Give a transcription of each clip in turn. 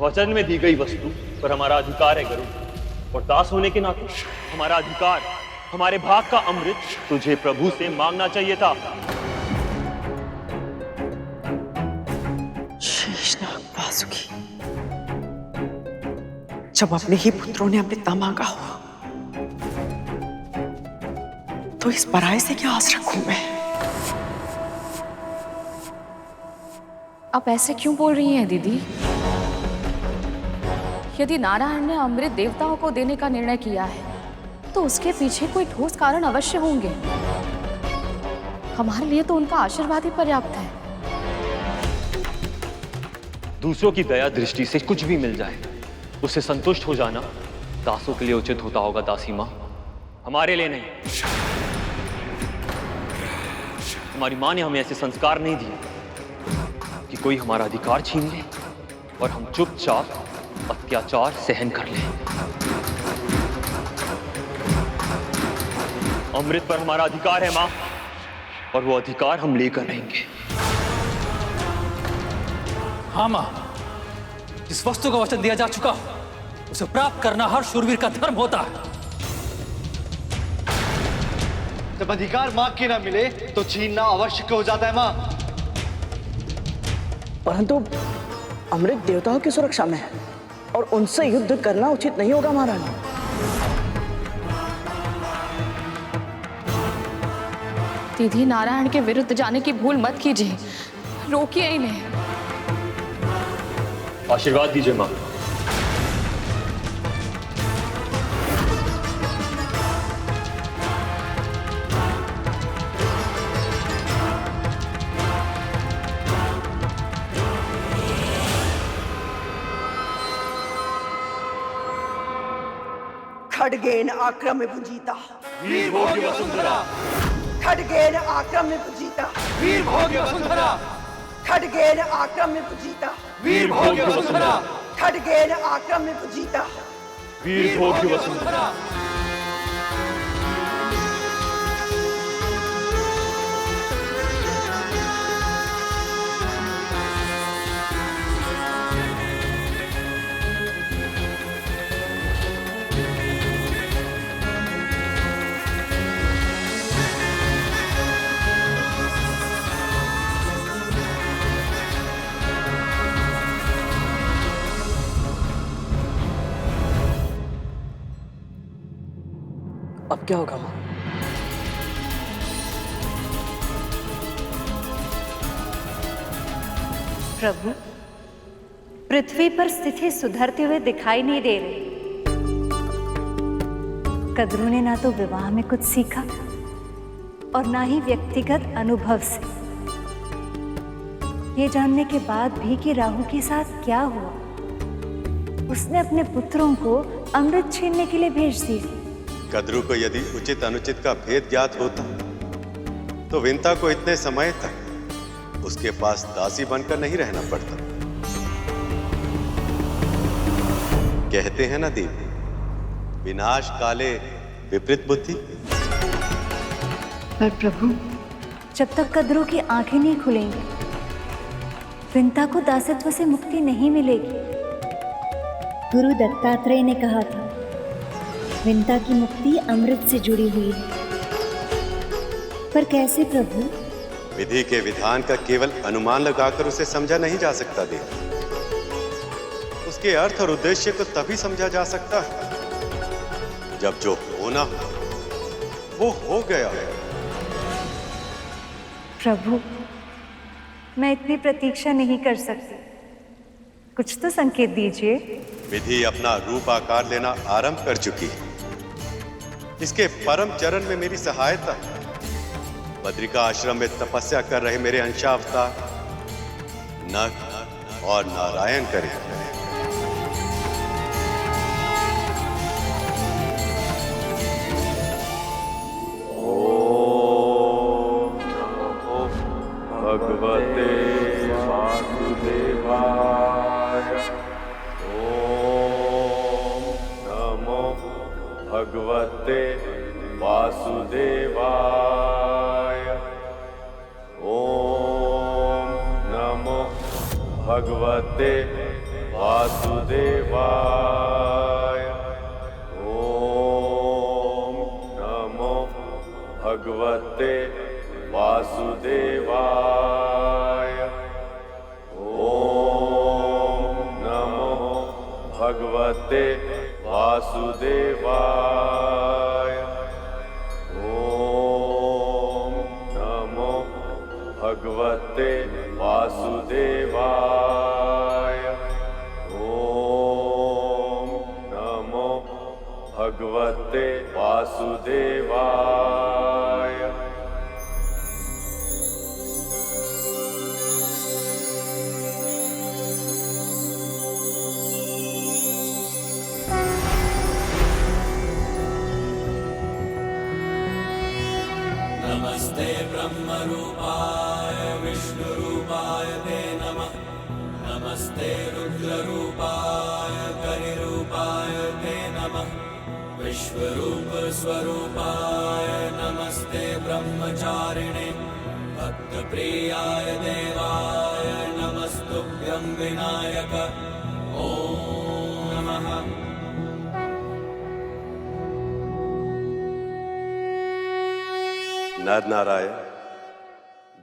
वचन में दी गई वस्तु पर हमारा अधिकार है गरुड़, और दास होने के नाते हमारा अधिकार, हमारे भाग का अमृत तुझे प्रभु से मांगना चाहिए था। शेषनाग वासुकी, जब अपने ही पुत्रों ने अमृत ना मांगा हो तो इस पराये से क्या आस रखूं मैं? आप ऐसे क्यों बोल रही हैं दीदी? यदि नारायण ने अमृत देवताओं को देने का निर्णय किया है तो उसके पीछे कोई ठोस कारण अवश्य होंगे। हमारे लिए तो उनका आशीर्वाद ही पर्याप्त है। दूसरों की दया दृष्टि से कुछ भी मिल जाए उससे संतुष्ट हो जाना दासों के लिए उचित होता होगा दासी माँ, हमारे लिए नहीं। हमारी माँ ने हमें ऐसे संस्कार नहीं दिए कि कोई हमारा अधिकार छीन ले और हम चुपचाप अत्याचार सहन कर लें। अमृत पर हमारा अधिकार है माँ, और वो अधिकार हम लेकर रहेंगे। हाँ माँ, जिस वस्तु का वचन दिया जा चुका उसे प्राप्त करना हर शूरवीर का धर्म होता है। जब अधिकार मां के ना मिले तो छीनना आवश्यक हो जाता है मां। परंतु अमृत देवताओं की सुरक्षा में है और उनसे युद्ध करना उचित नहीं होगा महारानी। दीदी, नारायण के विरुद्ध जाने की भूल मत कीजिए, रोकिए इन्हें। आशीर्वाद दीजिए मां। खड्गेन आक्रम्य भुजिता वीर भोग्य वसुंधरा, खड्गेन आक्रम्य भुजिता वीर भोग्य वसुंधरा, खड्गेन आक्रम्य भुजिता वीर भोग्य वसुंधरा, खड्गेन आक्रम्य भुजिता वीर भोग्य वसुंधरा। अब क्या होगा मां? प्रभु, पृथ्वी पर स्थिति सुधरते हुए दिखाई नहीं दे रही। कद्रू ने ना तो विवाह में कुछ सीखा और ना ही व्यक्तिगत अनुभव से। ये जानने के बाद भी कि राहु के साथ क्या हुआ, उसने अपने पुत्रों को अमृत छीनने के लिए भेज दिया। कद्रू को यदि उचित अनुचित का भेद ज्ञात होता तो विंता को इतने समय तक उसके पास दासी बनकर नहीं रहना पड़ता। कहते हैं ना देवी, विनाश काले विपरीत बुद्धि। पर प्रभु, जब तक कद्रू की आंखें नहीं खुलेंगी विंता को दासत्व से मुक्ति नहीं मिलेगी। गुरु दत्तात्रेय ने कहा था, विंता की मुक्ति अमृत से जुड़ी हुई है। पर कैसे प्रभु? विधि के विधान का केवल अनुमान लगाकर उसे समझा नहीं जा सकता देवी। उसके अर्थ और उद्देश्य को तभी समझा जा सकता है जब जो होना हो वो हो गया है। प्रभु, मैं इतनी प्रतीक्षा नहीं कर सकती, कुछ तो संकेत दीजिए। विधि अपना रूप आकार लेना आरंभ कर चुकी है। इसके परम चरण में मेरी सहायता है। बद्रिका आश्रम में तपस्या कर रहे मेरे अंशावतार नग और नारायण करें। ओम नमो भगवते वासुदेवाय। ओम नमो भगवते वासुदेवाय। ओम नमो भगवते वासुदेवाय। ओम नमो भगवते वासुदेवाय। ओम नमो भगवते वासुदेवाय। ओम नमो भगवते वासुदेवाय। ओम नमो भगवते वासुदेवाय। नमस्ते ब्रह्मरूपाय विष्णुरूपाय ते नमः। नमस्ते रुद्ररूपाय करिरूपाय ते नमः। विश्वरूप स्वरूपाय नमस्ते ब्रह्मचारिणे। भक्तप्रियाय देवाय नमस्तुभ्यं विनायक। ओम नमः। नर नारायण,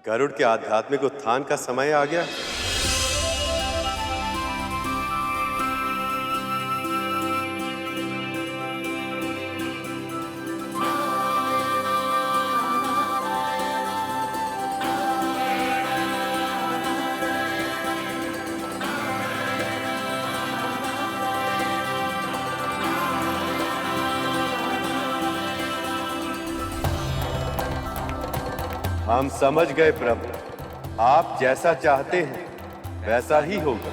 गरुड़ के आध्यात्मिक उत्थान का समय आ गया। हम समझ गए प्रभु, आप जैसा चाहते हैं वैसा ही होगा।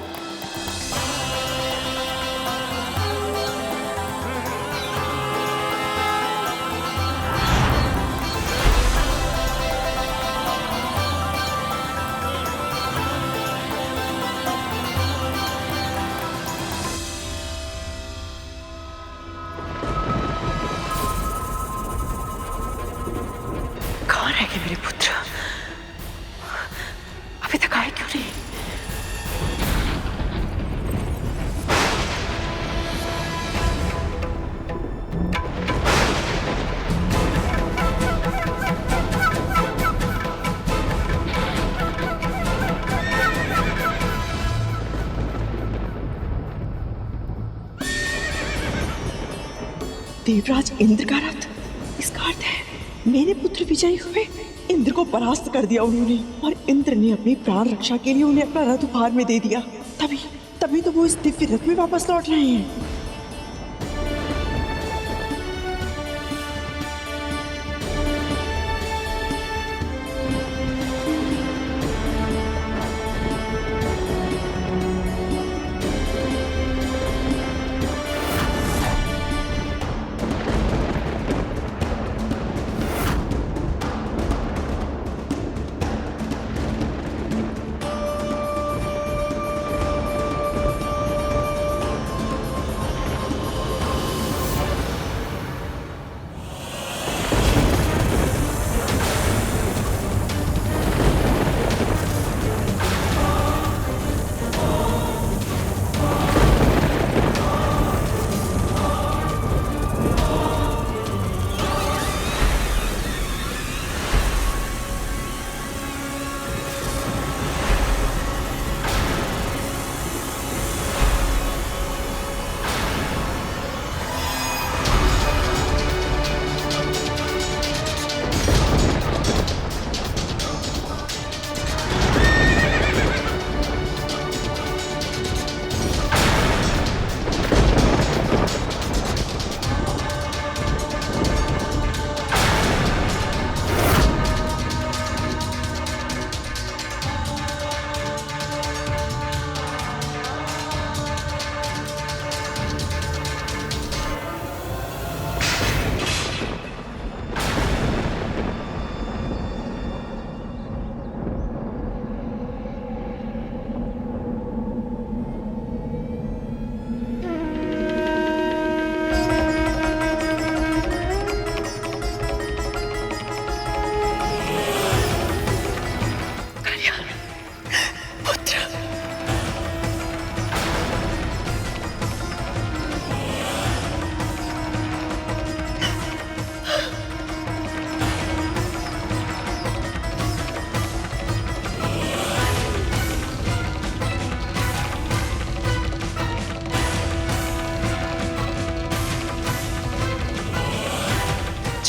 कौन है कि मेरे पुत्र अभी तक आए क्यों नहीं? देवराज इंद्र का रथ, इसका अर्थ है मेरे पुत्र विजयी हुए। इंद्र को परास्त कर दिया उन्होंने, और इंद्र ने अपनी प्राण रक्षा के लिए उन्हें अपना रथ उपहार में दे दिया। तभी तो वो इस दिव्य रथ में वापस लौट रहे हैं।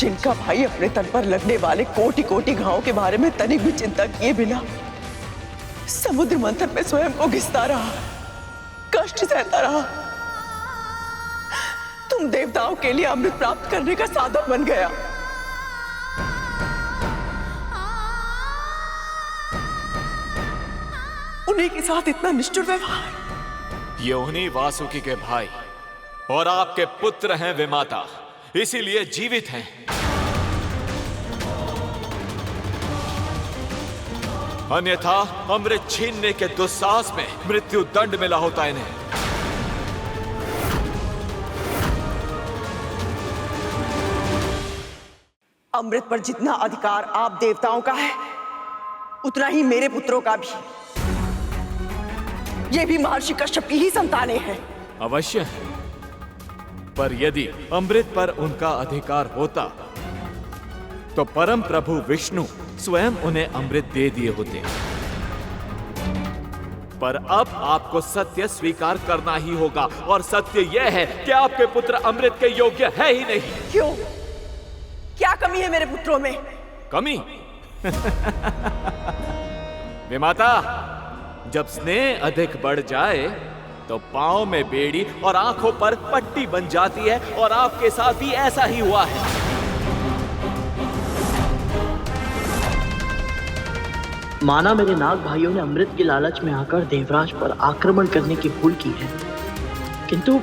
जिनका भाई अपने तन पर लगने वाले कोटि कोटि घावों के बारे में तनिक भी चिंता किए बिना समुद्र मंथन में स्वयं को घिसता रहा, कष्ट सहता रहा, तुम देवताओं के लिए अमृत प्राप्त करने का साधन बन गया। उन्हीं के साथ इतना निष्ठुर व्यवहार। ये उन्हीं वासुकी के भाई और आपके पुत्र हैं विमाता, इसीलिए जीवित हैं। अन्यथा अमृत छीनने के दुस्साहस में मृत्यु दंड मिला होता इन्हें। अमृत पर जितना अधिकार आप देवताओं का है, उतना ही मेरे पुत्रों का भी। ये भी महर्षि कश्यप की ही संतानें हैं। अवश्य है, पर यदि अमृत पर उनका अधिकार होता तो परम प्रभु विष्णु स्वयं उन्हें अमृत दे दिए होते। पर अब आपको सत्य स्वीकार करना ही होगा, और सत्य यह है कि आपके पुत्र अमृत के योग्य है ही नहीं। क्यों? क्या कमी है मेरे पुत्रों में? कमी? विमाता, जब स्नेह अधिक बढ़ जाए तो पांव में बेड़ी और आंखों पर पट्टी बन जाती है, और आपके साथ भी ऐसा ही हुआ है। माना मेरे नाग भाइयों ने अमृत के लालच में आकर देवराज पर आक्रमण करने की भूल की है, किंतु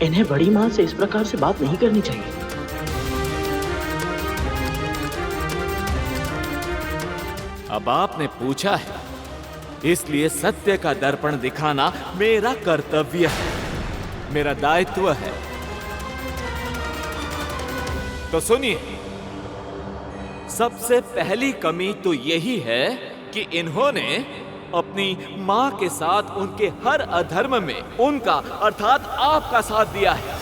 इन्हें बड़ी मां से इस प्रकार से बात नहीं करनी चाहिए। अब आपने पूछा है, इसलिए सत्य का दर्पण दिखाना मेरा कर्तव्य है, मेरा दायित्व है। तो सुनिए, सबसे पहली कमी तो यही है कि इन्होंने अपनी मां के साथ उनके हर अधर्म में उनका अर्थात आपका साथ दिया है।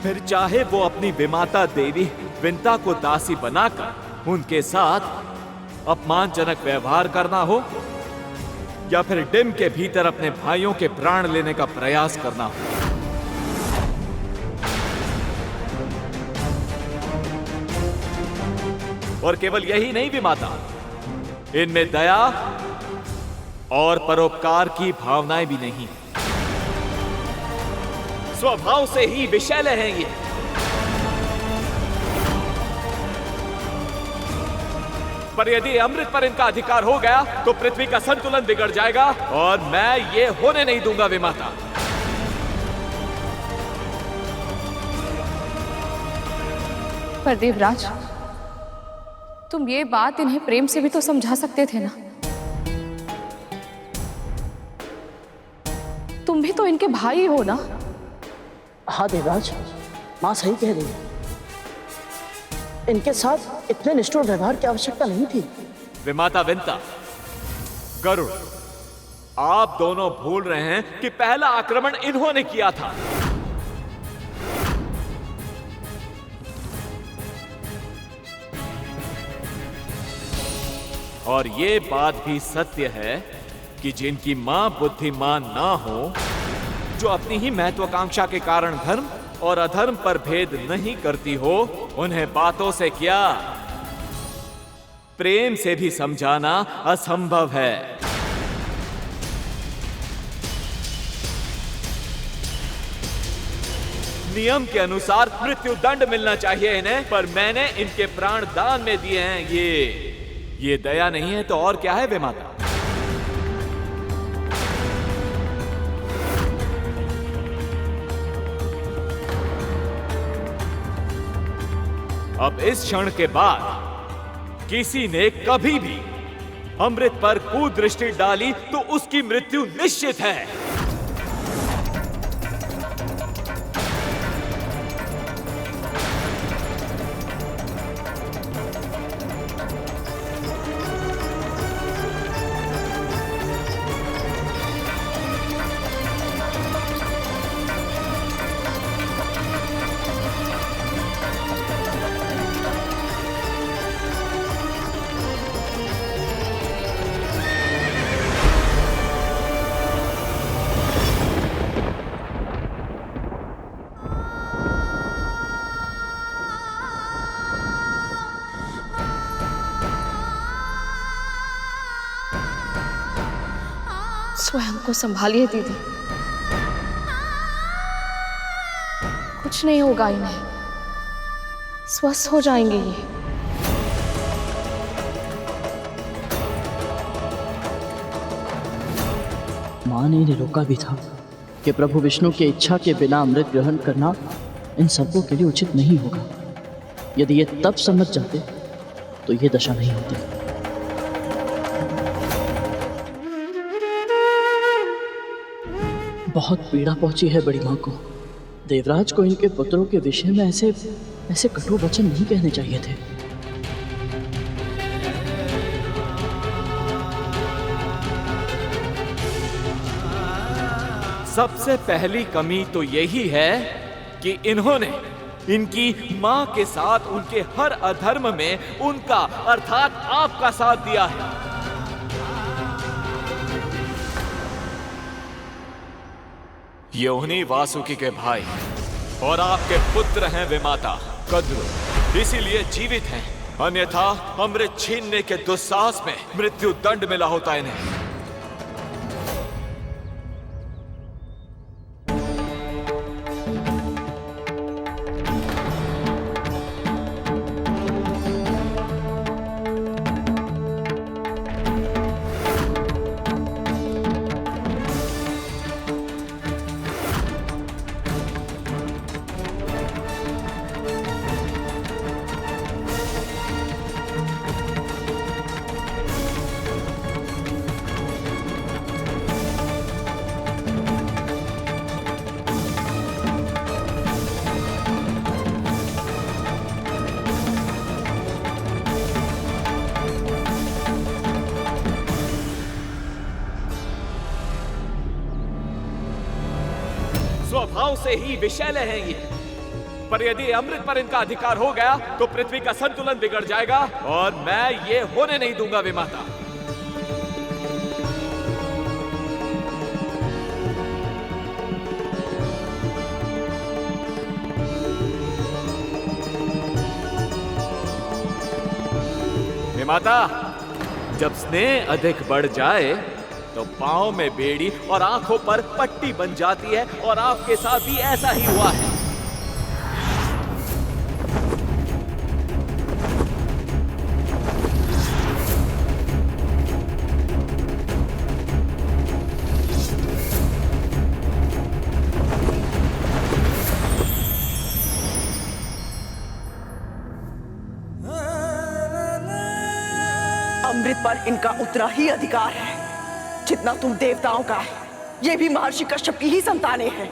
फिर चाहे वो अपनी विमाता देवी विंता को दासी बनाकर उनके साथ अपमानजनक व्यवहार करना हो, या फिर डिम के भीतर अपने भाइयों के प्राण लेने का प्रयास करना हो। और केवल यही नहीं विमाता, इनमें दया और परोपकार की भावनाएं भी नहीं। स्वभाव से ही विषैले हैं ये। पर यदि अमृत पर इनका अधिकार हो गया तो पृथ्वी का संतुलन बिगड़ जाएगा, और मैं ये होने नहीं दूंगा विमाता। पर देवराज, तुम ये बात इन्हें प्रेम से भी तो समझा सकते थे ना। तुम भी तो इनके भाई हो ना। हाँ देवराज, माँ सही कह रही है। इनके साथ इतने निष्ठुर व्यवहार की आवश्यकता नहीं थी। विमाता विंता, गरुड़, आप दोनों भूल रहे हैं कि पहला आक्रमण इन्होंने किया था। और ये बात भी सत्य है कि जिनकी मां बुद्धिमान ना हो, जो अपनी ही महत्वाकांक्षा के कारण धर्म और अधर्म पर भेद नहीं करती हो, उन्हें बातों से क्या प्रेम से भी समझाना असंभव है। नियम के अनुसार मृत्यु दंड मिलना चाहिए इन्हें, पर मैंने इनके प्राण दान में दिए हैं। ये दया नहीं है तो और क्या है विमाता? अब इस क्षण के बाद किसी ने कभी भी अमृत पर कुदृष्टि डाली तो उसकी मृत्यु निश्चित है। स्वयं को संभालिए दीदी, कुछ नहीं होगा इन्हें, स्वस्थ हो जाएंगे ये। माँ ने इन्हें रोका भी था कि प्रभु विष्णु की इच्छा के बिना अमृत ग्रहण करना इन सर्पों के लिए उचित नहीं होगा। यदि ये तब समझ जाते तो ये दशा नहीं होती। बहुत पीड़ा पहुंची है बड़ी माँ को। देवराज को इनके पुत्रों के विषय में ऐसे कटु वचन नहीं कहने चाहिए थे। सबसे पहली कमी तो यही है कि इन्होंने इनकी मां के साथ उनके हर अधर्म में उनका अर्थात आपका साथ दिया है। ये उन्हीं वासुकी के भाई और आपके पुत्र हैं विमाता कद्रु, इसीलिए जीवित हैं, अन्यथा अमृत छीनने के दुस्साहस में मृत्यु दंड मिला होता इन्हें। स्वभाव से ही विषैले हैं ये, पर यदि अमृत पर इनका अधिकार हो गया तो पृथ्वी का संतुलन बिगड़ जाएगा और मैं ये होने नहीं दूंगा विमाता। विमाता, जब स्नेह अधिक बढ़ जाए तो पांव में बेड़ी और आंखों पर पट्टी बन जाती है, और आपके साथ भी ऐसा ही हुआ है। अमृत पर इनका उतना ही अधिकार है जितना तुम देवताओं का है। ये भी महर्षि कश्यप की ही संतानें हैं।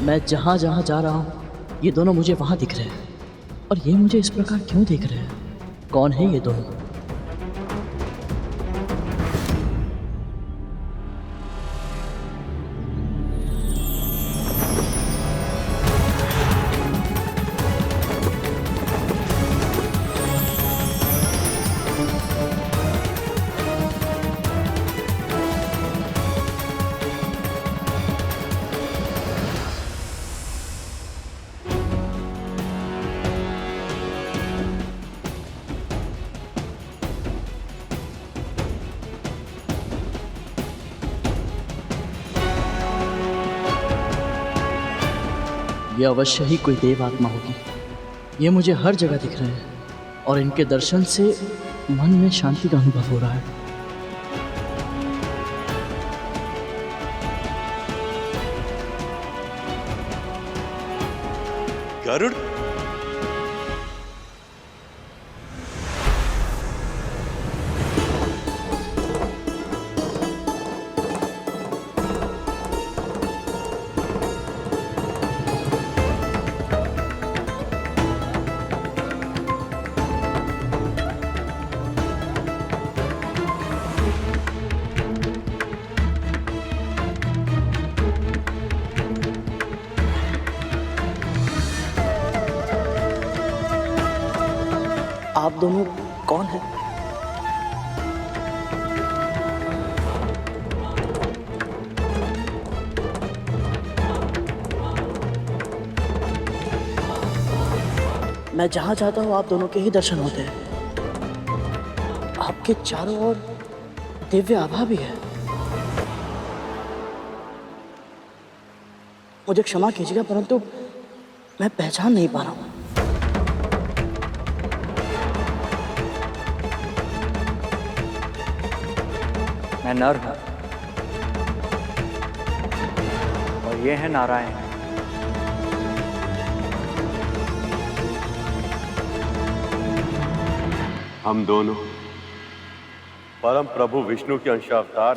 मैं जहां जहां जा रहा हूं ये दोनों मुझे वहां दिख रहे हैं, और ये मुझे इस प्रकार क्यों देख रहे हैं? कौन है ये दोनों? ये अवश्य ही कोई देव आत्मा होगी। ये मुझे हर जगह दिख रहे हैं और इनके दर्शन से मन में शांति का अनुभव हो रहा है। गरुड़, आप दोनों कौन हैं? मैं जहाँ जाता हूँ आप दोनों के ही दर्शन होते हैं। आपके चारों ओर दिव्य आभा भी है। मुझे क्षमा कीजिएगा परंतु मैं पहचान नहीं पा रहा हूँ। मैं नर हूं और ये है नारायण। हम दोनों परम प्रभु विष्णु के अंशावतार।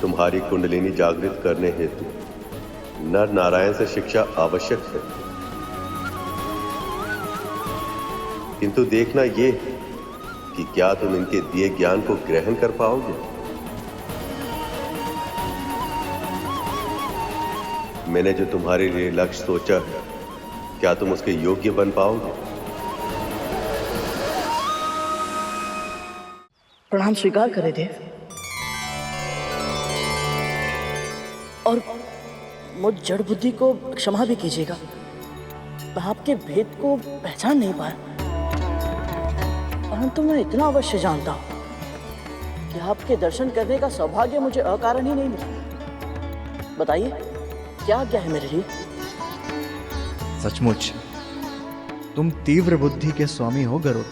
तुम्हारी कुंडलिनी जागृत करने हेतु नर नारायण से शिक्षा आवश्यक है, किंतु देखना ये कि क्या तुम इनके दिए ज्ञान को ग्रहण कर पाओगे। मैंने जो तुम्हारे लिए लक्ष्य सोचा है, क्या तुम उसके योग्य बन पाओगे? प्रणाम स्वीकार करें देव, और मुझ जड़ बुद्धि को क्षमा भी कीजिएगा। मैं आपके भेद को पहचान नहीं पाया, परंतु मैं इतना अवश्य जानता हूं कि आपके दर्शन करने का सौभाग्य मुझे अकारण ही नहीं मिला। बताइए क्या आज्ञा है मेरे लिए? सचमुच तुम तीव्र बुद्धि के स्वामी हो गरुड़।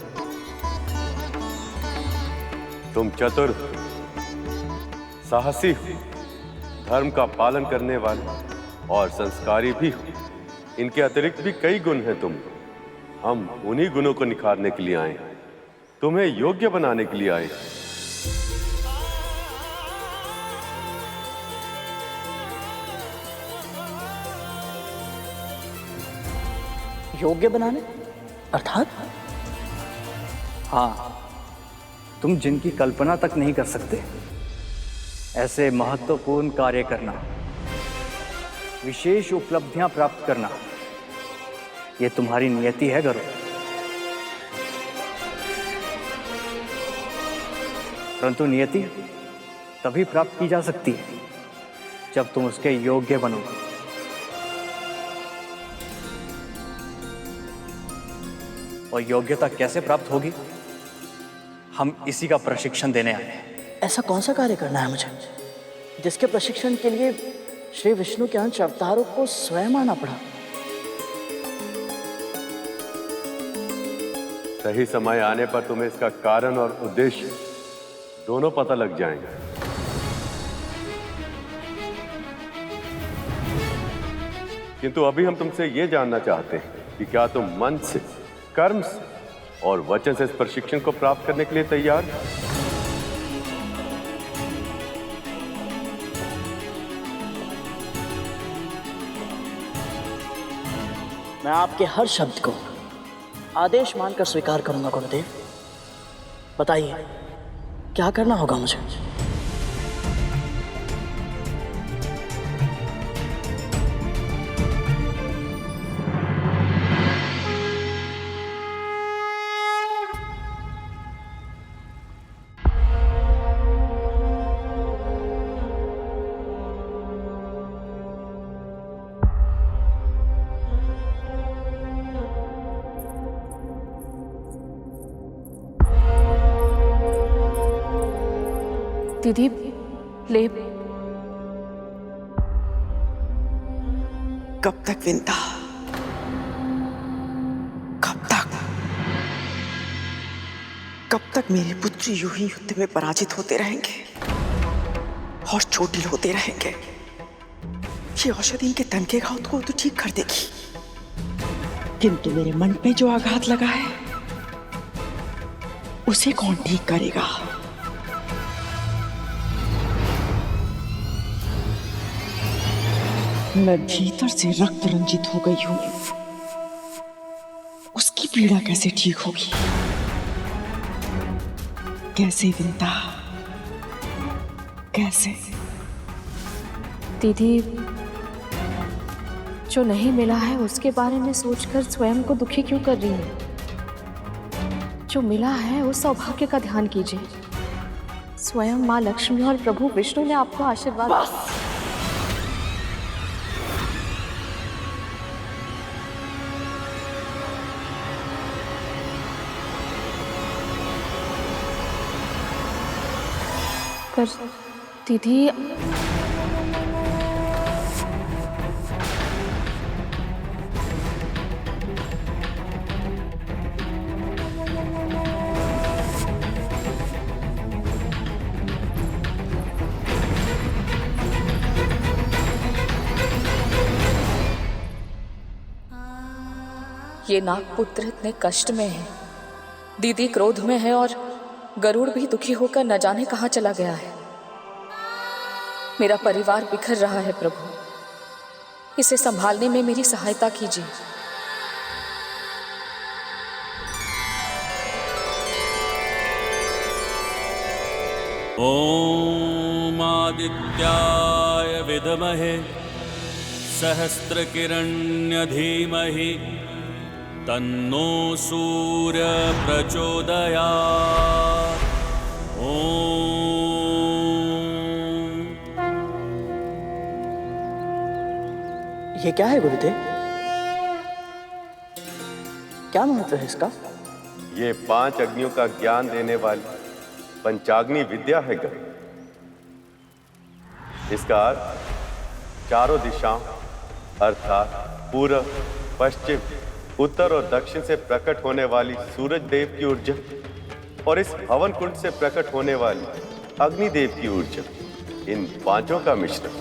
तुम चतुर, साहसी, धर्म का पालन करने वाले और संस्कारी भी हो। इनके अतिरिक्त भी कई गुण हैं तुम। हम उन्हीं गुणों को निखारने के लिए आए, तुम्हें योग्य बनाने के लिए आए। योग्य बनाने अर्थात? हाँ, तुम जिनकी कल्पना तक नहीं कर सकते ऐसे महत्वपूर्ण कार्य करना, विशेष उपलब्धियां प्राप्त करना, ये तुम्हारी नियति है गरुड़। परंतु नियति तभी प्राप्त की जा सकती है जब तुम उसके योग्य बनोगे। और योग्यता कैसे प्राप्त होगी, हम इसी का प्रशिक्षण देने आए हैं। ऐसा कौन सा कार्य करना है मुझे जिसके प्रशिक्षण के लिए श्री विष्णु के अंश अवतारों को स्वयं आना पड़ा? सही समय आने पर तुम्हें इसका कारण और उद्देश्य दोनों पता लग जाएंगे। किंतु अभी हम तुमसे यह जानना चाहते हैं कि क्या तुम मन से, कर्म से और वचन से इस प्रशिक्षण को प्राप्त करने के लिए तैयार हो? मैं आपके हर शब्द को आदेश मानकर स्वीकार करूंगा गुरुदेव। बताइए क्या करना होगा मुझे? दीदी ले। कब तक विंता? कब तक? कब तक मेरे पुत्र यूं ही युद्ध में पराजित होते रहेंगे और चोटिल होते रहेंगे? ये औषधि इनके तन के घाव को तो ठीक कर देगी, किंतु मेरे मन पे जो आघात लगा है उसे कौन ठीक करेगा? मैं भीतर से रक्त रंजित हो गई हूं, उसकी पीड़ा कैसे ठीक होगी? कैसे विंता? कैसे? दीदी, जो नहीं मिला है उसके बारे में सोचकर स्वयं को दुखी क्यों कर रही है? जो मिला है उस सौभाग्य का ध्यान कीजिए। स्वयं माँ लक्ष्मी और प्रभु विष्णु ने आपको आशीर्वाद। पर दीदी, ये नागपुत्र इतने कष्ट में है, दीदी क्रोध में है और गरुड़ भी दुखी होकर न जाने कहां चला गया है। मेरा परिवार बिखर रहा है प्रभु, इसे संभालने में मेरी सहायता कीजिए। ॐ आदित्याय विद्महे सहस्रकिरण्य धीमहि तन्नो सूर्य प्रचोदयात्। ये क्या है गुरुदेव? क्या महत्व है इसका? ये 5 अग्नियों का ज्ञान देने वाली पंचाग्नि विद्या है गरुड़। इसका अर्थ चारों दिशाओं अर्थात पूर्व, पश्चिम, उत्तर और दक्षिण से प्रकट होने वाली सूरज देव की ऊर्जा और इस हवन कुंड से प्रकट होने वाली अग्निदेव की ऊर्जा, इन 5 का मिश्रण।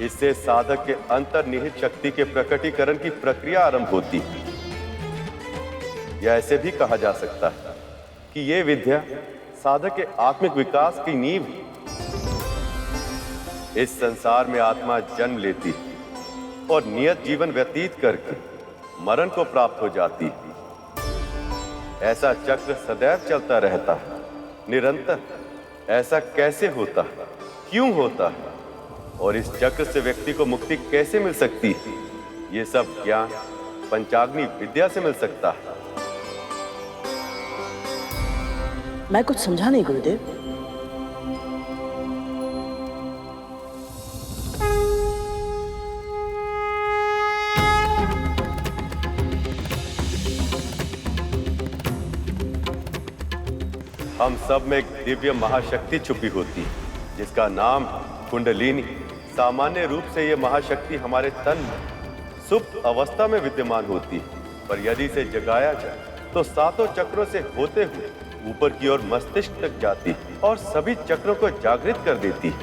इससे साधक के अंतर्निहित शक्ति के प्रकटीकरण की प्रक्रिया आरंभ होती है। या ऐसे भी कहा जा सकता है कि यह विद्या साधक के आत्मिक विकास की नींव है। इस संसार में आत्मा जन्म लेती है और नियत जीवन व्यतीत करके मरण को प्राप्त हो जाती है। ऐसा चक्र सदैव चलता रहता है, निरंतर। ऐसा कैसे होता है, क्यों होता है और इस चक्र से व्यक्ति को मुक्ति कैसे मिल सकती है, ये सब ज्ञान पंचाग्नि विद्या से मिल सकता है। मैं कुछ समझा नहीं गुरुदेव। हम सब में एक दिव्य महाशक्ति छुपी होती है जिसका नाम कुंडलिनी। सामान्य रूप से यह महाशक्ति हमारे तन में सुप्त अवस्था में विद्यमान होती है, पर यदि इसे जगाया जाए तो 7 चक्रों से होते हुए ऊपर की ओर मस्तिष्क तक जाती है और सभी चक्रों को जागृत कर देती है।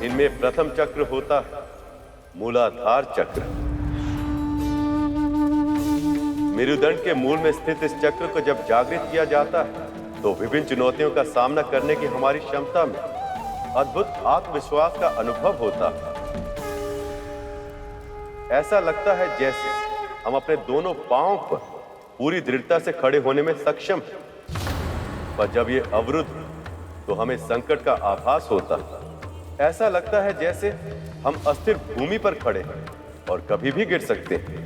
इनमें प्रथम चक्र होता है मूलाधार चक्र। मेरुदंड के मूल में स्थित इस चक्र को जब जागृत किया जाता है तो विभिन्न चुनौतियों का सामना करने की हमारी क्षमता में अद्भुत आत्मविश्वास का अनुभव होता है। ऐसा लगता है जैसे हम अपने दोनों पांवों पर पूरी दृढ़ता से खड़े होने में सक्षम हैं। पर जब ये अवरुद्ध तो हमें संकट का आभास होता है। ऐसा लगता है जैसे हम अस्थिर भूमि पर खड़े हैं और कभी भी गिर सकते हैं।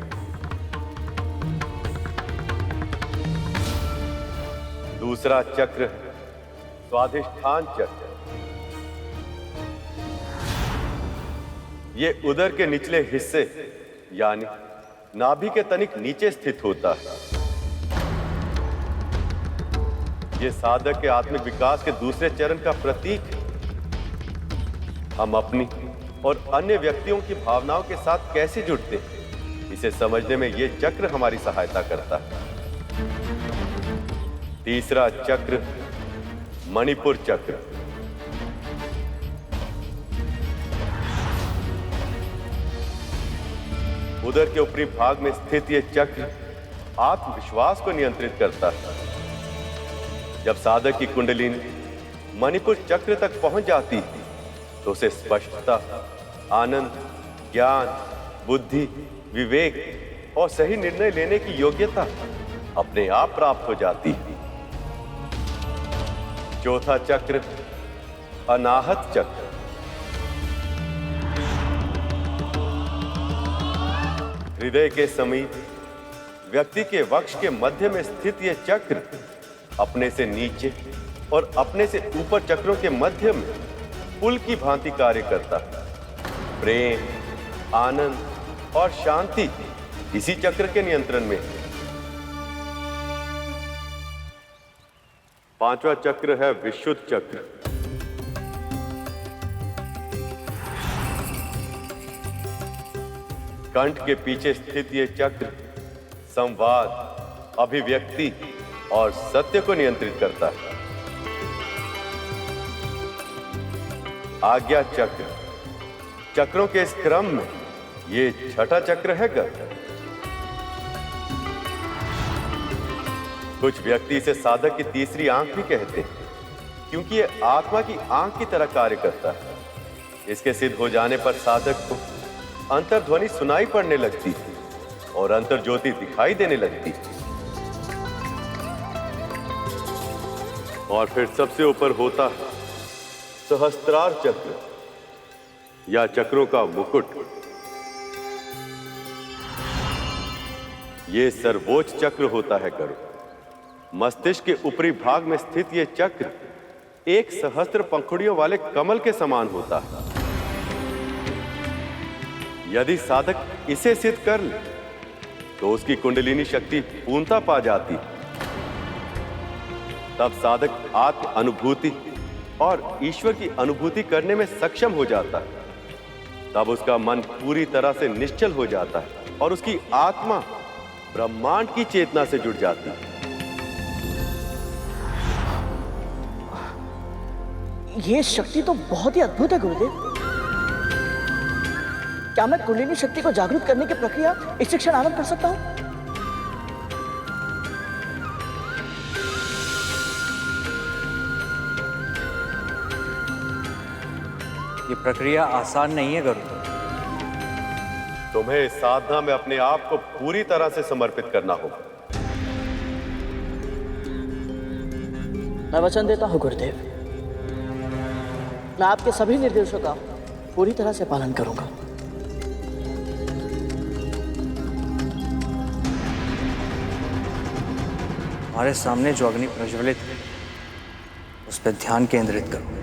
दूसरा चक्र स्वाधिष्ठान चक्र। ये उदर के निचले हिस्से यानी नाभि के तनिक नीचे स्थित होता है। ये साधक के आत्मिक विकास के दूसरे चरण का प्रतीक है। हम अपनी और अन्य व्यक्तियों की भावनाओं के साथ कैसे जुड़ते हैं, इसे समझने में ये चक्र हमारी सहायता करता है। तीसरा चक्र मणिपुर चक्र। उदर के ऊपरी भाग में स्थित यह चक्र आत्मविश्वास को नियंत्रित करता है। जब साधक की कुंडलिनी मणिपुर चक्र तक पहुंच जाती है तो उसे स्पष्टता, आनंद, ज्ञान, बुद्धि, विवेक और सही निर्णय लेने की योग्यता अपने आप प्राप्त हो जाती है। चौथा चक्र अनाहत चक्र। हृदय के समीप व्यक्ति के वक्ष के मध्य में स्थित यह चक्र अपने से नीचे और अपने से ऊपर चक्रों के मध्य में पुल की भांति कार्य करता है। प्रेम, आनंद और शांति इसी चक्र के नियंत्रण में है। पांचवा चक्र है विशुद्ध चक्र। कंठ के पीछे स्थित यह चक्र संवाद, अभिव्यक्ति और सत्य को नियंत्रित करता है। आज्ञा चक्र। चक्रों के इस क्रम में ये छठा चक्र है गर्भ। कुछ व्यक्ति इसे साधक की तीसरी आंख भी कहते हैं, क्योंकि ये आत्मा की आंख की तरह कार्य करता है। इसके सिद्ध हो जाने पर साधक को अंतर्ध्वनि सुनाई पड़ने लगती है और अंतर ज्योति दिखाई देने लगती है। और फिर सबसे ऊपर होता है सहस्त्रार चक्र या चक्रों का मुकुट। यह सर्वोच्च चक्र होता है गरुड़। मस्तिष्क के ऊपरी भाग में स्थित यह चक्र एक सहस्त्र पंखुड़ियों वाले कमल के समान होता है। यदि साधक इसे सिद्ध कर ले तो उसकी कुंडलिनी शक्ति पूर्णता पा जाती है। तब साधक आत्म अनुभूति और ईश्वर की अनुभूति करने में सक्षम हो जाता है। तब उसका मन पूरी तरह से निश्चल हो जाता है और उसकी आत्मा ब्रह्मांड की चेतना से जुड़ जाती है। ये शक्ति तो बहुत ही अद्भुत है गुरुदेव। क्या मैं कुंडलिनी शक्ति को जागृत करने की प्रक्रिया इस क्षण आरंभ कर सकता हूं? ये प्रक्रिया आसान नहीं है गरुड़। तुम्हें इस साधना में अपने आप को पूरी तरह से समर्पित करना होगा। मैं वचन देता हूं गुरुदेव, मैं आपके सभी निर्देशों का पूरी तरह से पालन करूंगा। हमारे सामने जो अग्नि प्रज्वलित है उस पर ध्यान केंद्रित करो।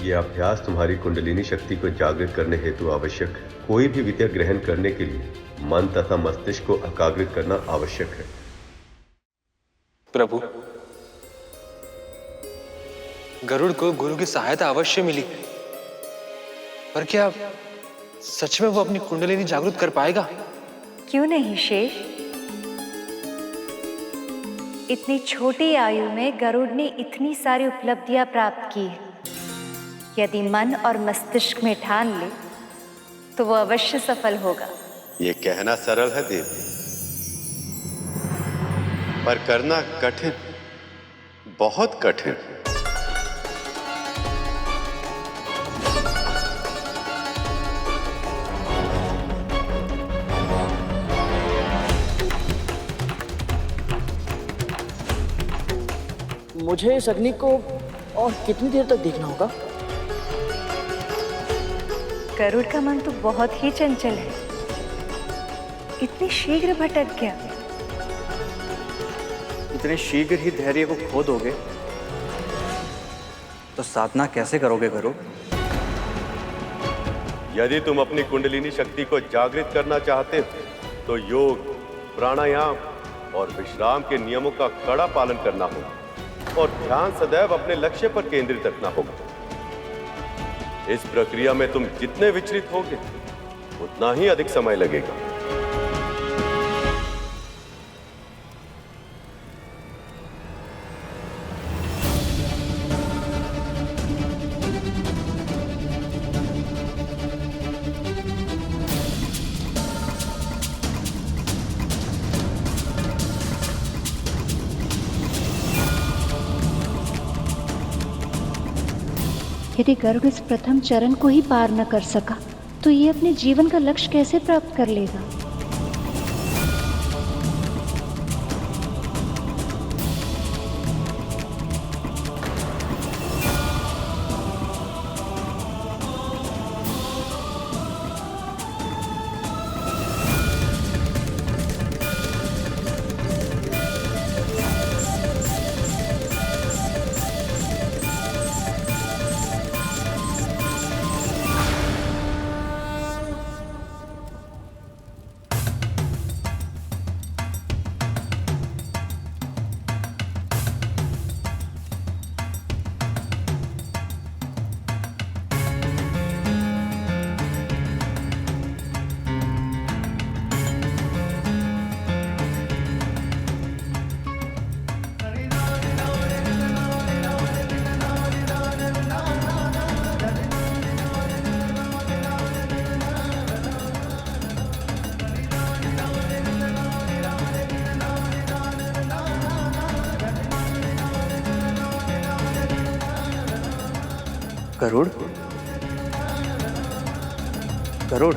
यह अभ्यास तुम्हारी कुंडलिनी शक्ति को जागृत करने हेतु आवश्यक है। कोई भी विद्या ग्रहण करने के लिए मन तथा मस्तिष्क को एकाग्रित करना आवश्यक है। प्रभु, गरुड़ को गुरु की सहायता अवश्य मिली, पर क्या सच में वो अपनी कुंडलिनी जागृत कर पाएगा? क्यों नहीं शेष। इतनी छोटी आयु में गरुड़ ने इतनी सारी उपलब्धियां प्राप्त की है। यदि मन और मस्तिष्क में ठान ले तो वो अवश्य सफल होगा। ये कहना सरल है देवी, पर करना कठिन, बहुत कठिन। मुझे इस अग्नि को और कितनी देर तक देखना होगा? गरुड़ का मन तो बहुत ही चंचल है, इतनी शीघ्र भटक गया। इतने शीघ्र ही धैर्य को खो दोगे तो साधना कैसे करोगे गरुड़? यदि तुम अपनी कुंडलिनी शक्ति को जागृत करना चाहते हो तो योग, प्राणायाम और विश्राम के नियमों का कड़ा पालन करना होगा और ध्यान सदैव अपने लक्ष्य पर केंद्रित रखना होगा। इस प्रक्रिया में तुम जितने विचलित होगे उतना ही अधिक समय लगेगा। यदि गरुड़ इस प्रथम चरण को ही पार न कर सका तो ये अपने जीवन का लक्ष्य कैसे प्राप्त कर लेगा? गरुड़, गरुड़,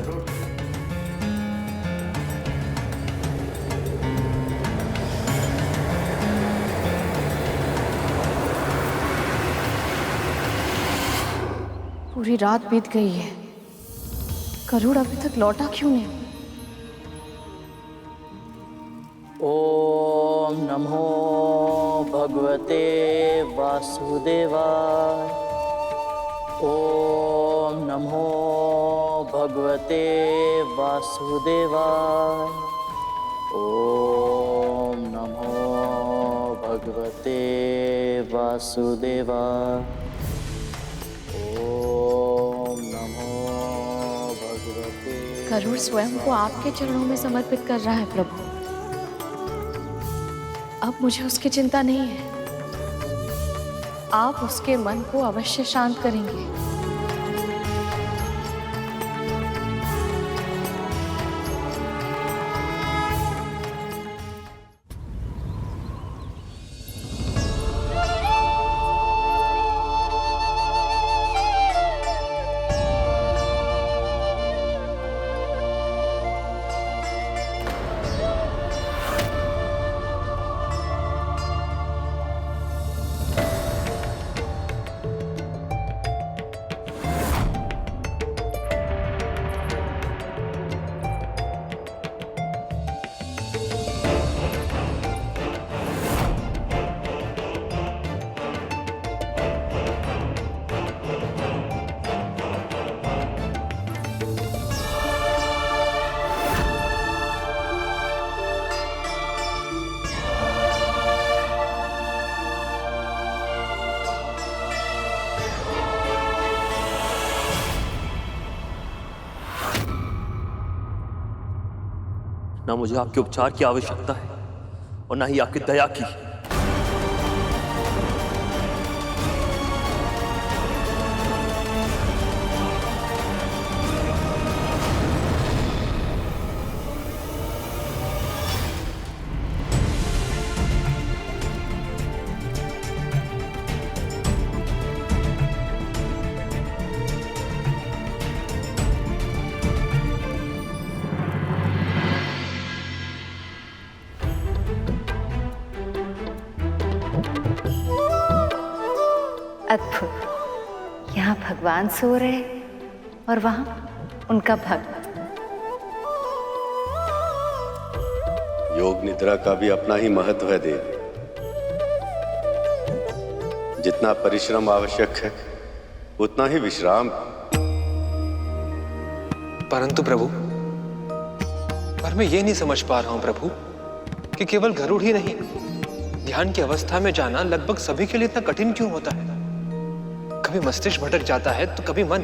पूरी रात बीत गई है, गरुड़ अभी तक लौटा क्यों नहीं? ओम नमो भगवते वासुदेवाय। ओम नमो भगवते वासुदेवाय। ओम नमो भगवते वासुदेवाय। ओम नमो भगवते। गरुड़ स्वयं को आपके चरणों में समर्पित कर रहा है प्रभु। अब मुझे उसकी चिंता नहीं है, आप उसके मन को अवश्य शांत करेंगे। ना मुझे आपके उपचार की आवश्यकता है और ना ही आपकी दया की। अद्भुत। यहाँ भगवान सो रहे और वहां उनका भक्त। योग निद्रा का भी अपना ही महत्व है देव। जितना परिश्रम आवश्यक है उतना ही विश्राम। परंतु प्रभु, पर मैं ये नहीं समझ पा रहा हूं प्रभु कि केवल गरुड़ ही नहीं, ध्यान की अवस्था में जाना लगभग सभी के लिए इतना कठिन क्यों होता है? कभी मस्तिष्क भटक जाता है तो कभी मन,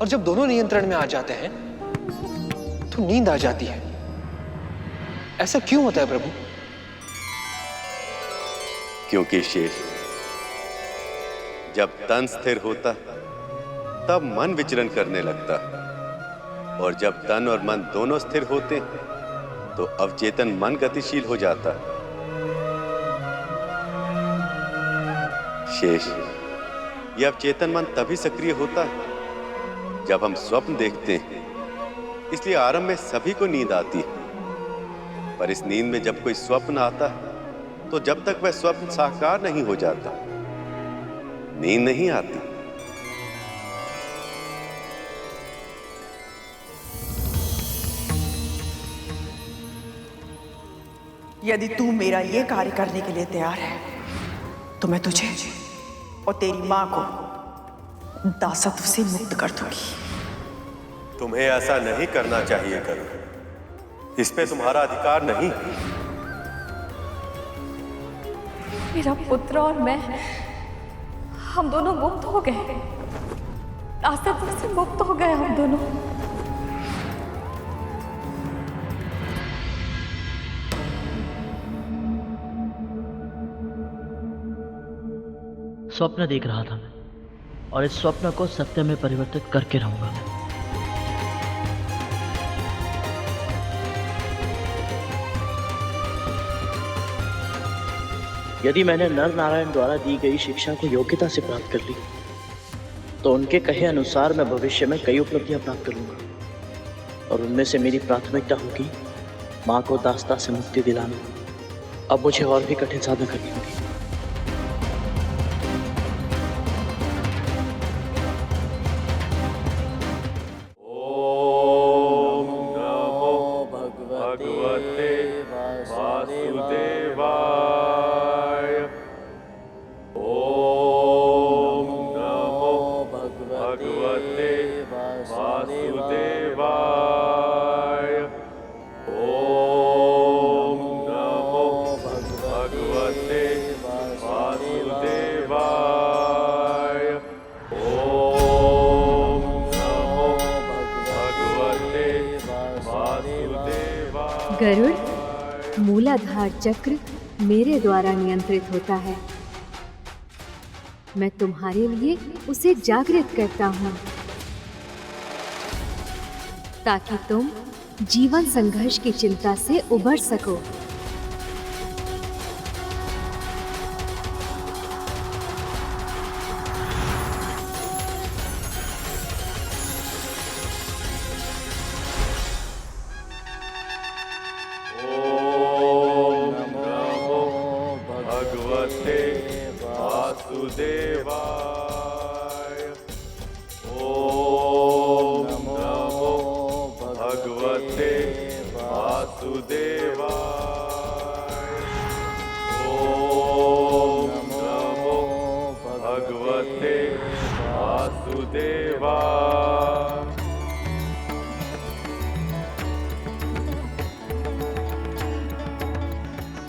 और जब दोनों नियंत्रण में आ जाते हैं तो नींद आ जाती है। ऐसा क्यों होता है प्रभु? क्योंकि शेष, जब तन स्थिर होता तब मन विचरण करने लगता, और जब तन और मन दोनों स्थिर होते तो अवचेतन मन गतिशील हो जाता। शेष, यह अवचेतन मन तभी सक्रिय होता है जब हम स्वप्न देखते हैं। इसलिए आरंभ में सभी को नींद आती है, पर इस नींद में जब कोई स्वप्न आता है तो जब तक वह स्वप्न साकार नहीं हो जाता, नींद नहीं आती। यदि तू मेरा ये कार्य करने के लिए तैयार है तो मैं तुझे और तेरी मां को दासत्व से मुक्त कर दूंगी। तुम्हें ऐसा नहीं करना चाहिए करो, इस पे तुम्हारा अधिकार नहीं। मेरा पुत्र और मैं, हम दोनों मुक्त हो गए, दासत्व से मुक्त हो गए हम दोनों। स्वप्न देख रहा था मैं, और इस स्वप्न को सत्य में परिवर्तित करके रहूंगा मैं। यदि मैंने नर नारायण द्वारा दी गई शिक्षा को योग्यता से प्राप्त कर ली तो उनके कहे अनुसार मैं भविष्य में कई उपलब्धियां प्राप्त करूंगा, और उनमें से मेरी प्राथमिकता होगी मां को दासता से मुक्ति दिलाना। अब मुझे और भी कठिन साधना करनी होगी। गरुड़, मूलाधार चक्र मेरे द्वारा नियंत्रित होता है। मैं तुम्हारे लिए उसे जागृत करता हूँ ताकि तुम जीवन संघर्ष की चिंता से उबर सको।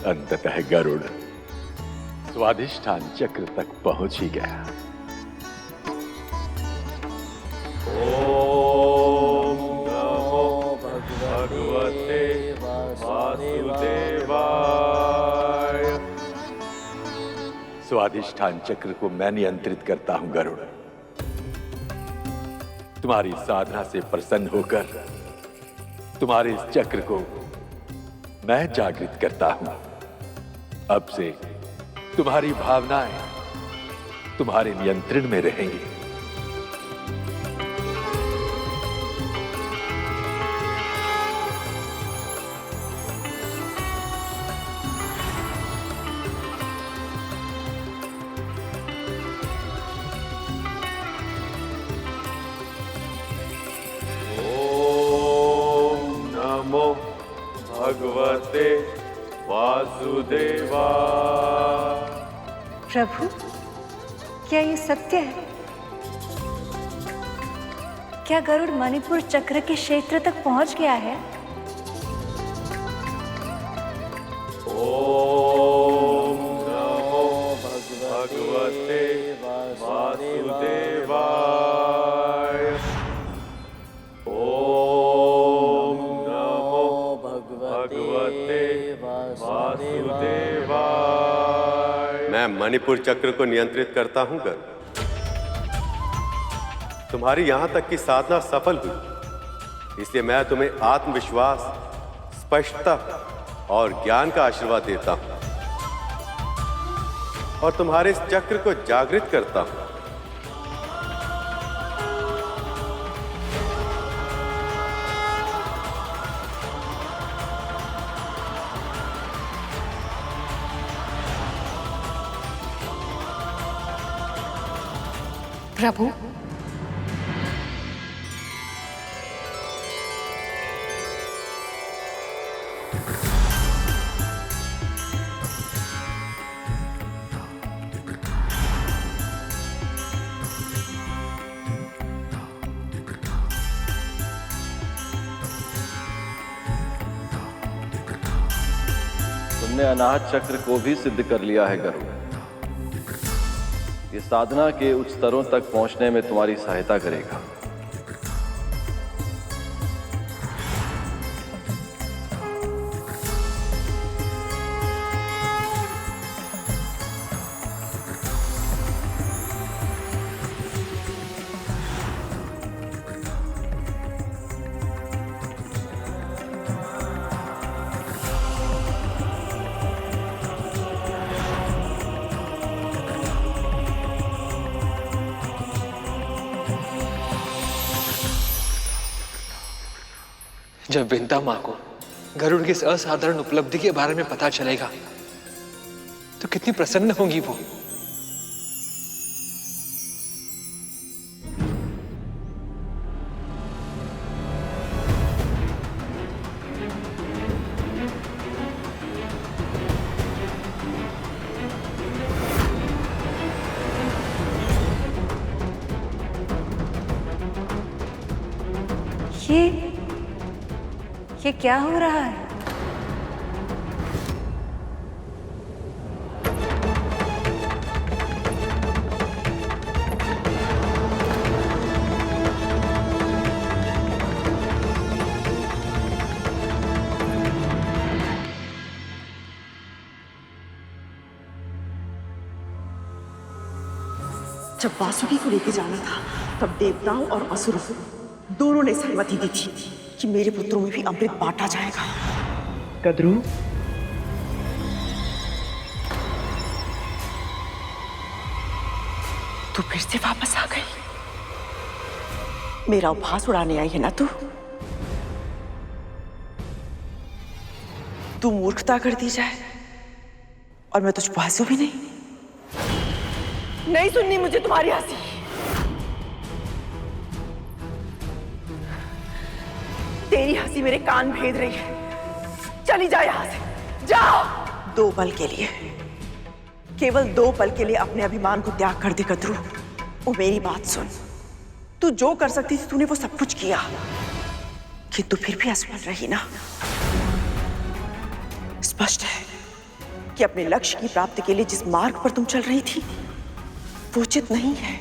अंततः गरुड़ स्वाधिष्ठान चक्र तक पहुंच ही गया। ओम नमो भगवते वासुदेवाय। स्वाधिष्ठान चक्र को मैं नियंत्रित करता हूं गरुड़। तुम्हारी साधना से प्रसन्न होकर तुम्हारे इस चक्र को मैं जागृत करता हूं। अब से तुम्हारी भावनाएं तुम्हारे नियंत्रण में रहेंगी। ओम नमो भगवते वासुदेवा। प्रभु, क्या ये सत्य है? क्या गरुड़ मणिपुर चक्र के क्षेत्र तक पहुंच गया है? ओम नमो भगवते वासुदेवाय। ओम नमो भगवते वासुदेवाय। मैं मणिपुर चक्र को नियंत्रित करता हूं गरुड़। तुम्हारी यहां तक की साधना सफल हुई, इसलिए मैं तुम्हें आत्मविश्वास, स्पष्टता और ज्ञान का आशीर्वाद देता हूं और तुम्हारे इस चक्र को जागृत करता हूं प्रभु, तुमने अनाहत चक्र को भी सिद्ध कर लिया है गरुड़। ये साधना के उच्च स्तरों तक पहुंचने में तुम्हारी सहायता करेगा। जब विंता मां को गरुड़ की इस असाधारण उपलब्धि के बारे में पता चलेगा तो कितनी प्रसन्न होंगी वो। ये क्या हो रहा है? जब वासुकी को लेके जाना था तब देवताओं और असुरों दोनों ने सहमति दी थी कि मेरे पुत्रों में भी अमृत बांटा जाएगा। कद्रू, तू फिर से वापस आ गई। मेरा उपहास उड़ाने आई है ना तू मूर्खता कर दी जाए और मैं तुझ पर हंसू भी नहीं सुननी मुझे तुम्हारी हंसी। तेरी हंसी मेरे कान भेद रही है। चली जा यहां से, जाओ। 2 पल के लिए, केवल 2 पल के लिए अपने अभिमान को त्याग कर दे कद्रू। वो मेरी बात सुन, तू जो कर सकती थी तूने वो सब कुछ किया, किंतु फिर भी असफल रही ना। स्पष्ट है कि अपने लक्ष्य की प्राप्ति के लिए जिस मार्ग पर तुम चल रही थी वो उचित नहीं है।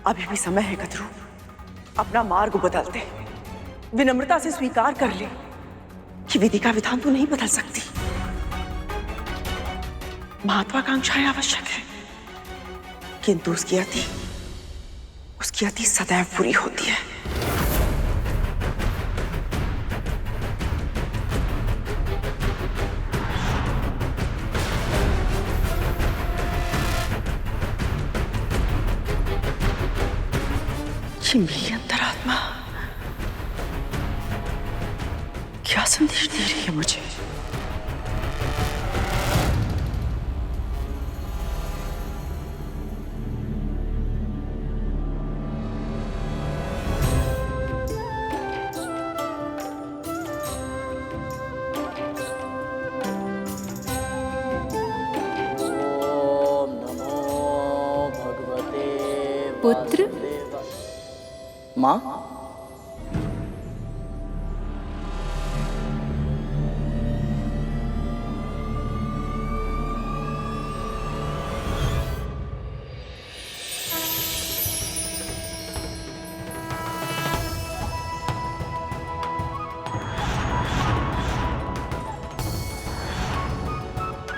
अभी भी समय है कद्रू, अपना मार्ग बदलते। विनम्रता से स्वीकार कर ले कि विधि का विधान तू नहीं बदल सकती। महत्वाकांक्षाएं आवश्यक है, किंतु उसकी अति सदैव पूरी होती है। मेरी अंतरात्मा क्या संदेश दे रही है मुझे? ओम नमो भगवते पुत्र, माँ,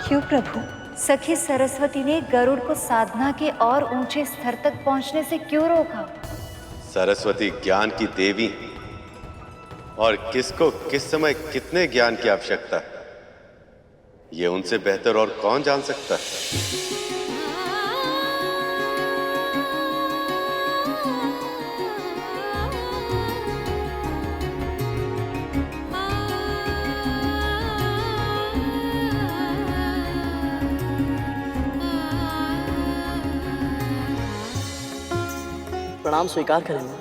क्यों प्रभु? सखी सरस्वती ने गरुड़ को साधना के और ऊंचे स्तर तक पहुंचने से क्यों रोका? सरस्वती ज्ञान की देवी और किसको किस समय कितने ज्ञान की आवश्यकता है, ये उनसे बेहतर और कौन जान सकता है। प्रणाम स्वीकार करें माँ।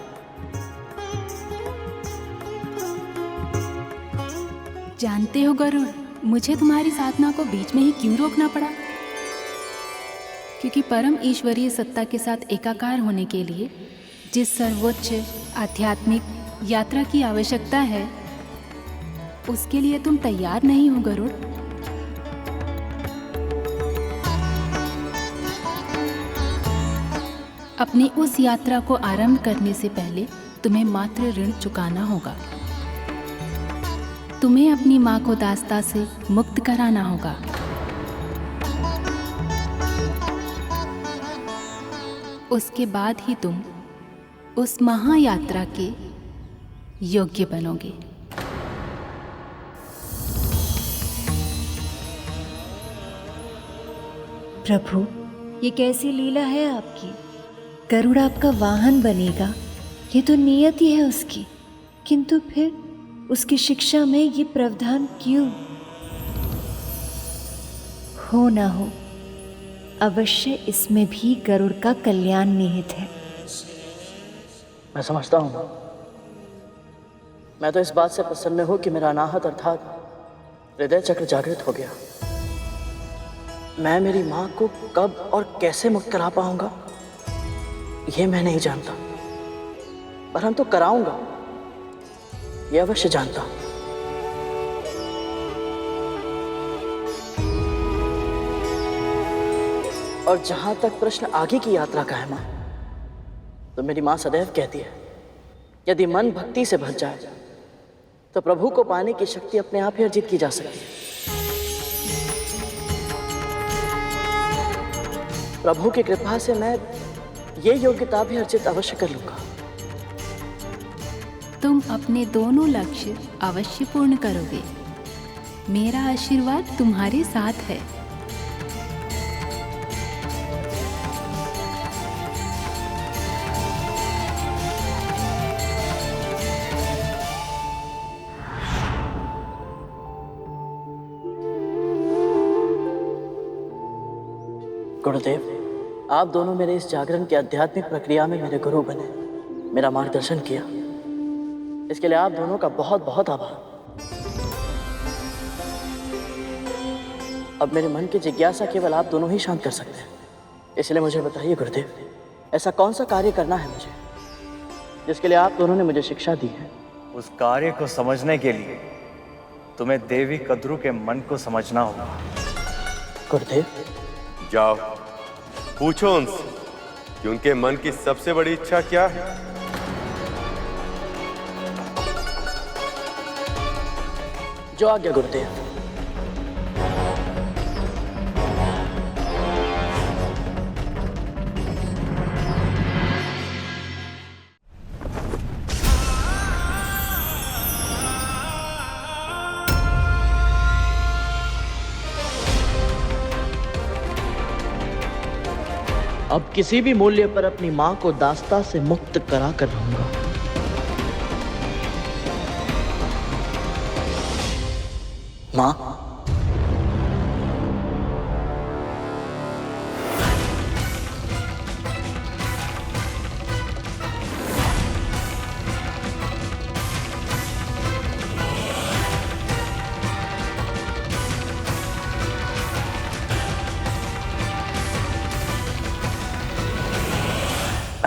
जानते हो गरुड़, मुझे तुम्हारी साधना को बीच में ही क्यों रोकना पड़ा? क्योंकि परम ईश्वरीय सत्ता के साथ एकाकार होने के लिए जिस सर्वोच्च आध्यात्मिक यात्रा की आवश्यकता है, उसके लिए तुम तैयार नहीं हो गरुड़। अपनी उस यात्रा को आरंभ करने से पहले तुम्हें मात्र ऋण चुकाना होगा। तुम्हें अपनी माँ को दास्ता से मुक्त कराना होगा। उसके बाद ही तुम उस महायात्रा के योग्य बनोगे। प्रभु, ये कैसी लीला है आपकी? गरुड़ आपका वाहन बनेगा, ये तो नियति है उसकी, किंतु फिर उसकी शिक्षा में ये प्रावधान क्यों? हो ना हो, अवश्य इसमें भी गरुड़ का कल्याण निहित है। मैं समझता हूँ। मैं तो इस बात से प्रसन्न हूँ कि मेरा अनाहत अर्थात हृदय चक्र जागृत हो गया। मैं मेरी माँ को कब और कैसे मुक्त करा पाऊंगा ये मैं नहीं जानता, परंतु कराऊंगा ये अवश्य जानता हूं। और जहां तक प्रश्न आगे की यात्रा का है मां, तो मेरी मां सदैव कहती है, यदि मन भक्ति से भर जाए तो प्रभु को पाने की शक्ति अपने आप ही अर्जित की जा सकती है। प्रभु की कृपा से मैं ये योग्यता भी अर्जित अवश्य कर लूंगा। तुम अपने दोनों लक्ष्य अवश्य पूर्ण करोगे। मेरा आशीर्वाद तुम्हारे साथ है। गुरुदेव, आप दोनों मेरे इस जागरण की आध्यात्मिक प्रक्रिया में मेरे गुरु बने, मेरा मार्गदर्शन किया, इसके लिए आप दोनों का बहुत बहुत आभार। अब मेरे मन की जिज्ञासा केवल आप दोनों ही शांत कर सकते हैं, इसलिए मुझे बताइए गुरुदेव, ऐसा कौन सा कार्य करना है मुझे जिसके लिए आप दोनों ने मुझे शिक्षा दी है? उस कार्य को समझने के लिए तुम्हें देवी कद्रू के मन को समझना होगा। गुरुदेव, जाओ पूछो उनसे कि उनके मन की सबसे बड़ी इच्छा क्या है। जो आज्ञा गुरुदेव। अब किसी भी मूल्य पर अपनी मां को दास्ता से मुक्त करा कर रहूंगा। मां,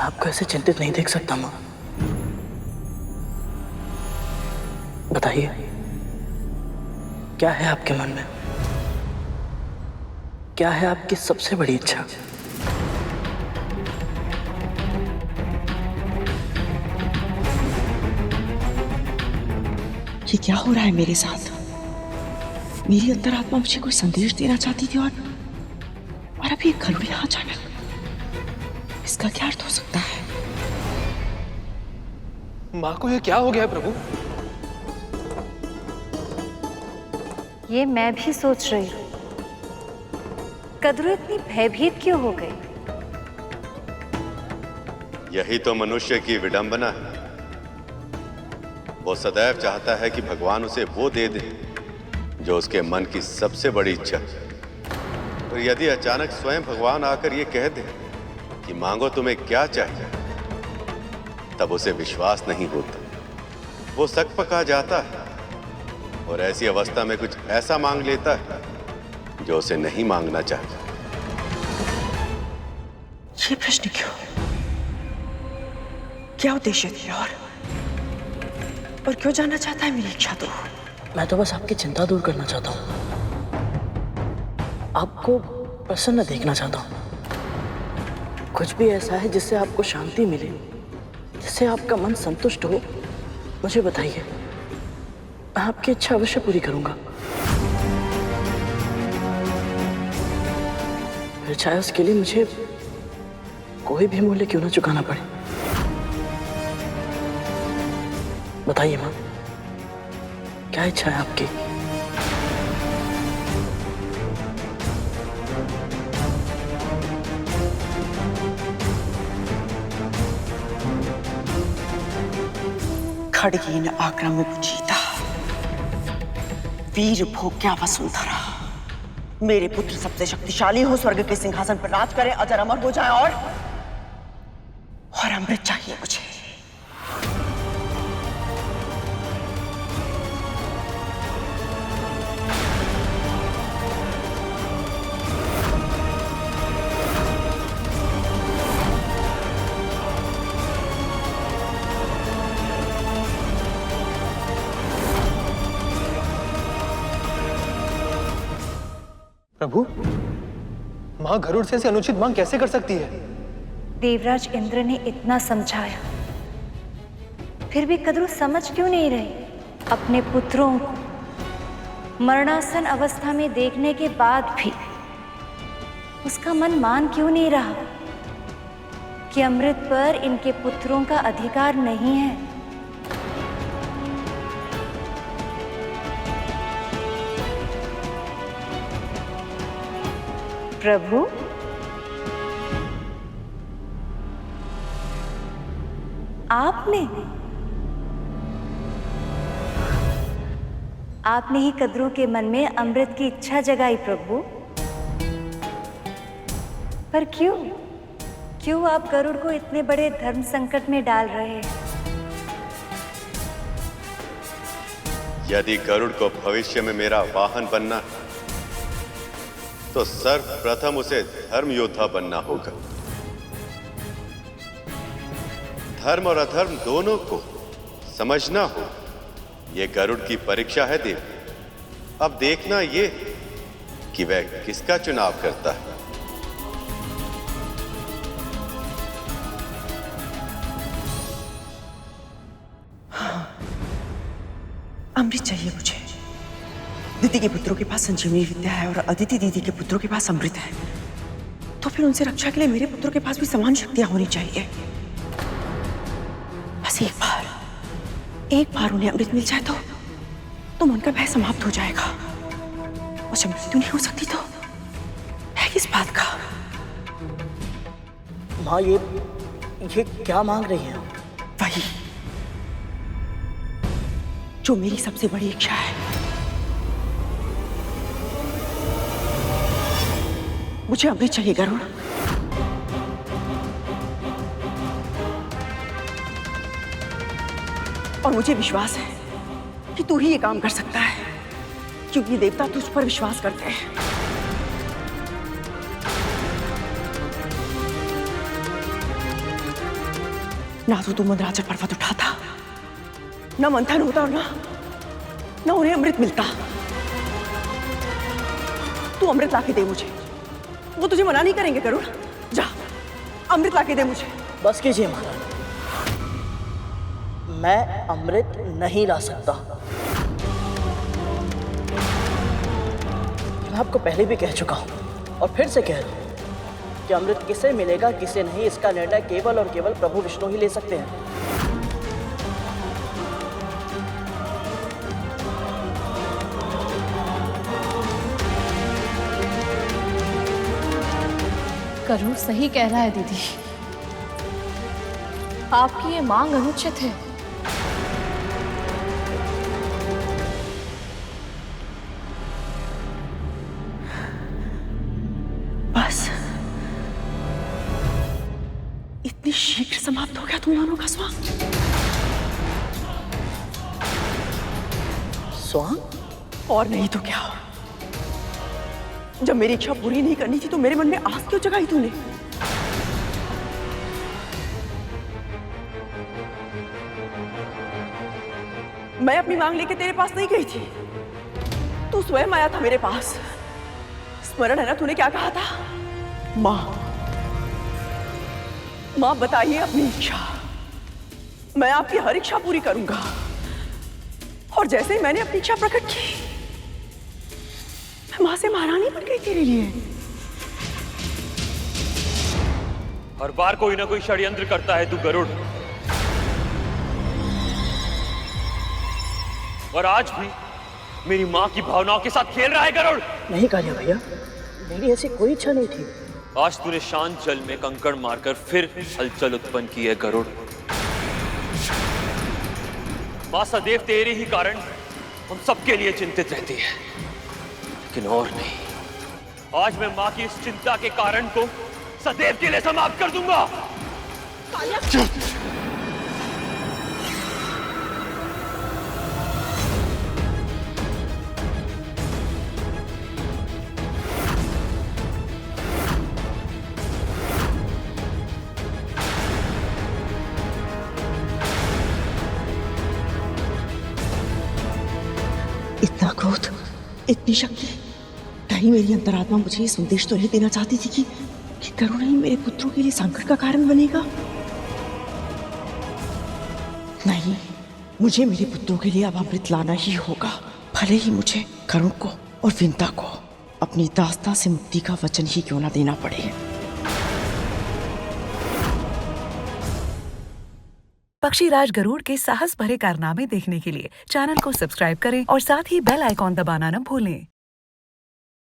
आपको ऐसे चिंतित नहीं देख सकता मां। बताइए, क्या है आपके मन में? क्या है आपकी सबसे बड़ी इच्छा? ये क्या हो रहा है मेरे साथ? मेरी अंतरात्मा मुझे कोई संदेश देना चाहती थी और अभी ये गरुड़ यहाँ अचानक, इसका क्या अर्थ हो सकता है? माँ को ये क्या हो गया है प्रभु? ये मैं भी सोच रही हूँ, कद्रू इतनी भयभीत क्यों हो गई? यही तो मनुष्य की विडंबना है। वो सदैव चाहता है कि भगवान उसे वो दे दे जो उसके मन की सबसे बड़ी इच्छा है। और यदि अचानक स्वयं भगवान आकर ये कह दे कि मांगो तुम्हें क्या चाहिए, तब उसे विश्वास नहीं होता, वो शक पका जाता है और ऐसी अवस्था में कुछ ऐसा मांग लेता है जो उसे नहीं मांगना चाहिए। ये प्रश्न क्यों? क्या उद्देश्य थी और क्यों जानना चाहता है मेरी इच्छा? तो मैं तो बस आपकी चिंता दूर करना चाहता हूँ, आपको प्रसन्न देखना चाहता हूँ। कुछ भी ऐसा है जिससे आपको शांति मिले, जिससे आपका मन संतुष्ट हो, मुझे बताइए। मैं आपकी इच्छा अवश्य पूरी करूंगा, फिर चाहे उसके लिए मुझे कोई भी मूल्य क्यों ना चुकाना पड़े। बताइए मां, क्या इच्छा है आपकी? खड़गीन आक्रम जीता, वीर भोग्या वसुंधरा। मेरे पुत्र सबसे शक्तिशाली हो, स्वर्ग के सिंहासन पर राज करे, अजर अमर हो जाए और अमृत चाहिए मुझे। प्रभु, मां गरुड़ से ऐसी अनुचित मांग कैसे कर सकती है? देवराज इंद्र ने इतना समझाया, फिर भी कद्रू समझ क्यों नहीं रहे? अपने पुत्रों को मरणासन अवस्था में देखने के बाद भी उसका मन मान क्यों नहीं रहा कि अमृत पर इनके पुत्रों का अधिकार नहीं है? प्रभु, आपने ही कद्रू के मन में अमृत की इच्छा जगाई प्रभु। पर क्यों आप गरुड़ को इतने बड़े धर्म संकट में डाल रहे हैं? यदि गरुड़ को भविष्य में मेरा वाहन बनना है तो सर्वप्रथम उसे धर्म योद्धा बनना होगा। धर्म और अधर्म दोनों को समझना हो, यह गरुड़ की परीक्षा है देव। अब देखना ये कि वह किसका चुनाव करता है। अमृत चाहिए मुझे। दीदी के पुत्रों के पास संजीवनी विद्या है और अदिति दीदी के पुत्रों के पास अमृत है, तो फिर उनसे रक्षा के लिए मेरे पुत्रों के पास भी समान शक्तियां होनी चाहिए। बस एक बार उन्हें अमृत मिल जाए तो मन का भय समाप्त हो जाएगा। और जब मृत्यु नहीं हो सकती तो है किस बात का? माँ, ये क्या मांग रही है? वही जो मेरी सबसे बड़ी इच्छा है। मुझे अमृत चाहिए गरुड़। और मुझे विश्वास है कि तू ही ये काम कर सकता है, क्योंकि देवता तुझ पर विश्वास करते हैं। ना तो तू मंदराचल पर्वत उठाता, ना मंथन होता और ना उन्हें अमृत मिलता। तू अमृत लाके दे मुझे, वो तुझे मना नहीं करेंगे गरुड़। जा अमृत लाके दे मुझे। बस कीजिए महाराज, मैं अमृत नहीं ला सकता। मैं आपको पहले भी कह चुका हूं और फिर से कह रहा हूं कि अमृत किसे मिलेगा किसे नहीं, इसका निर्णय केवल और केवल प्रभु विष्णु ही ले सकते हैं। गरुड़ सही कह रहा है दीदी, आपकी ये मांग अनुचित है। बस इतनी इतनी शीघ्र समाप्त हो गया तुम दोनों का स्वांग? स्वांग? और नहीं तो क्या? जब मेरी इच्छा पूरी नहीं करनी थी तो मेरे मन में आस क्यों जगाई तूने? मैं अपनी मांग लेके तेरे पास नहीं गई थी, तू स्वयं आया था मेरे पास। स्मरण है ना तूने क्या कहा था? माँ, माँ बताइए अपनी इच्छा, मैं आपकी हर इच्छा पूरी करूंगा। और जैसे ही मैंने अपनी इच्छा प्रकट की, मैं माँ से महारानी बन गई तेरे लिए। हर बार कोई ना कोई षड्यंत्र करता है तू गरुड़, और आज भी मेरी माँ की भावनाओं के साथ खेल रहा है गरुड़। नहीं कान्हा भैया, मेरी ऐसी कोई इच्छा नहीं थी। आज तूने शांत जल में कंकड़ मारकर फिर हलचल उत्पन्न की है गरुड़। मां सदैव तेरे ही कारण हम सबके लिए चिंतित रहती है, लेकिन और नहीं। आज मैं मां की इस चिंता के कारण को सदैव के लिए समाप्त कर दूंगा। इतना क्रोध, इतनी शक्ति, कहीं मेरी अंतरात्मा मुझे ये संदेश तो नहीं देना चाहती थी कि गरुड़ ही मेरे पुत्रों के लिए संकट का कारण बनेगा? नहीं, मुझे मेरे पुत्रों के लिए अब अमृत लाना ही होगा, भले ही मुझे गरुड़ को और विंता को अपनी दास्ता से मुक्ति का वचन ही क्यों ना देना पड़े। पक्षीराज गरुड़ के साहस भरे कारनामे देखने के लिए चैनल को सब्सक्राइब करें और साथ ही बेल आइकॉन दबाना न भूलें।